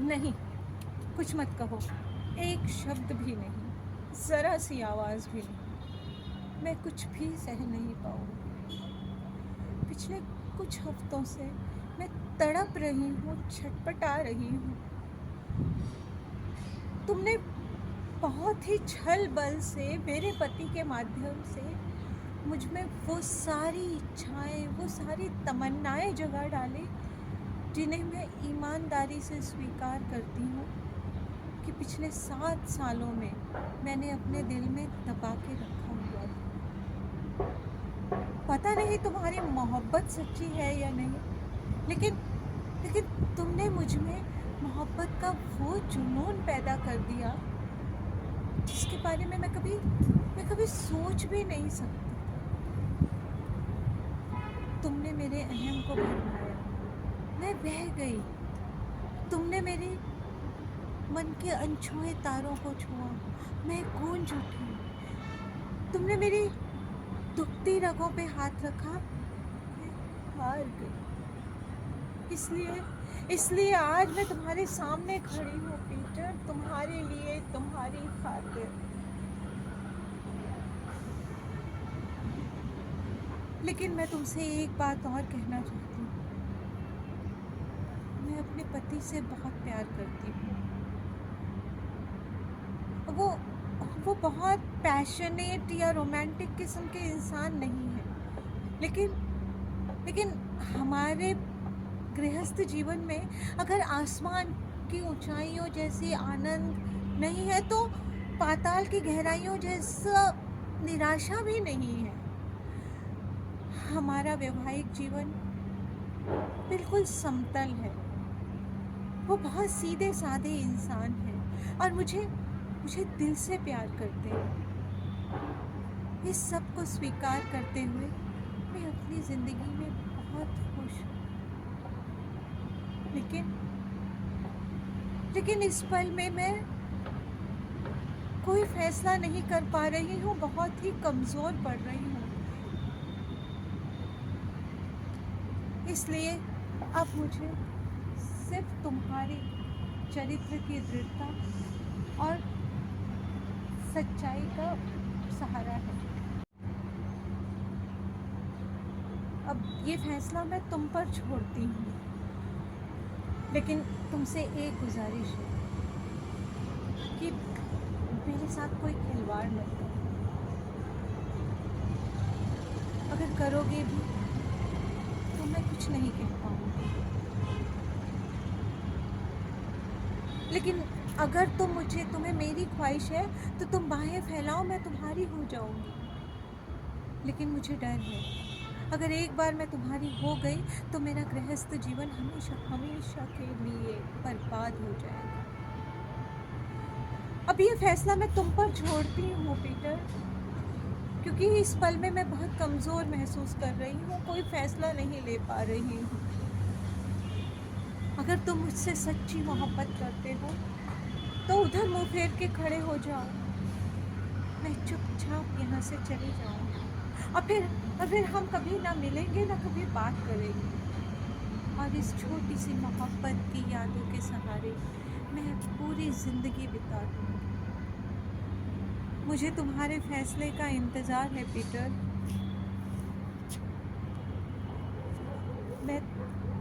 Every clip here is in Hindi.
नहीं, कुछ मत कहो, एक शब्द भी नहीं, ज़रा सी आवाज़ भी नहीं। मैं कुछ भी सह नहीं पाऊँगी। पिछले कुछ हफ्तों से मैं तड़प रही हूँ, छटपटा रही हूँ। तुमने बहुत ही छल बल से मेरे पति के माध्यम से मुझ में वो सारी इच्छाएं, वो सारी तमन्नाएं जगा डाली जिन्हें मैं ईमानदारी से स्वीकार करती हूँ कि पिछले 7 सालों में मैंने अपने दिल में दबा के रखा हुआ था। पता नहीं तुम्हारी मोहब्बत सच्ची है या नहीं, लेकिन लेकिन तुमने मुझ में मोहब्बत का वो जुनून पैदा कर दिया जिसके बारे में मैं कभी सोच भी नहीं सकती। तुमने मेरे अहम को भरमाया, मैं बह गई। तुमने मेरे मन के अनछुए तारों को छुआ, मैं गूंज उठी। तुमने मेरी दुखती रगों पे हाथ रखा, मैं हार गई। इसलिए आज मैं तुम्हारे सामने खड़ी हूँ पीटर, तुम्हारे लिए, तुम्हारी खातिर। लेकिन मैं तुमसे एक बात और कहना चाहती हूँ। मैं अपने पति से बहुत प्यार करती हूँ। वो बहुत पैशनेट या रोमांटिक किस्म के इंसान नहीं है, लेकिन हमारे गृहस्थ जीवन में अगर आसमान की ऊंचाइयों जैसी आनंद नहीं है तो पाताल की गहराइयों जैसा निराशा भी नहीं है। हमारा वैवाहिक जीवन बिल्कुल समतल है। वो बहुत सीधे साधे इंसान हैं और मुझे दिल से प्यार करते हैं। इस सब को स्वीकार करते हुए मैं अपनी ज़िंदगी में बहुत खुश हूँ। लेकिन इस पल में मैं कोई फैसला नहीं कर पा रही हूँ, बहुत ही कमज़ोर पड़ रही हूँ। इसलिए अब मुझे सिर्फ तुम्हारी चरित्र की दृढ़ता और सच्चाई का सहारा है। अब ये फैसला मैं तुम पर छोड़ती हूँ, लेकिन तुमसे एक गुजारिश है कि मेरे साथ कोई खिलवाड़ मत करो। अगर करोगे भी तो मैं कुछ नहीं कह पाऊँगी। लेकिन अगर तुम्हें मेरी ख्वाहिश है तो तुम बाहें फैलाओ, मैं तुम्हारी हो जाऊँगी। लेकिन मुझे डर है, अगर एक बार मैं तुम्हारी हो गई तो मेरा गृहस्थ जीवन हमेशा के लिए बर्बाद हो जाएगा। अब ये फैसला मैं तुम पर छोड़ती हूँ पीटर, क्योंकि इस पल में मैं बहुत कमज़ोर महसूस कर रही हूँ, कोई फैसला नहीं ले पा रही हूँ। अगर तुम मुझसे सच्ची मोहब्बत करते हो तो उधर मुँह फेर के खड़े हो जाओ, मैं चुपचाप यहाँ से चली जाऊँ और फिर हम कभी ना मिलेंगे ना कभी बात करेंगे। और इस छोटी सी मोहब्बत की यादों के सहारे मैं पूरी ज़िंदगी बिता दूँ। मुझे तुम्हारे फैसले का इंतज़ार है पीटर। मैं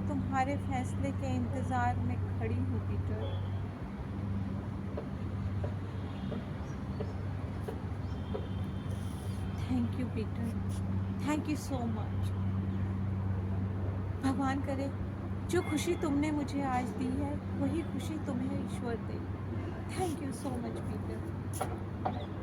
तुम्हारे फैसले के इंतज़ार में खड़ी हूँ Peter. Thank you Peter, thank you so much. भगवान करे जो खुशी तुमने मुझे आज दी है वही खुशी तुम्हें ईश्वर दे। Thank you so much Peter.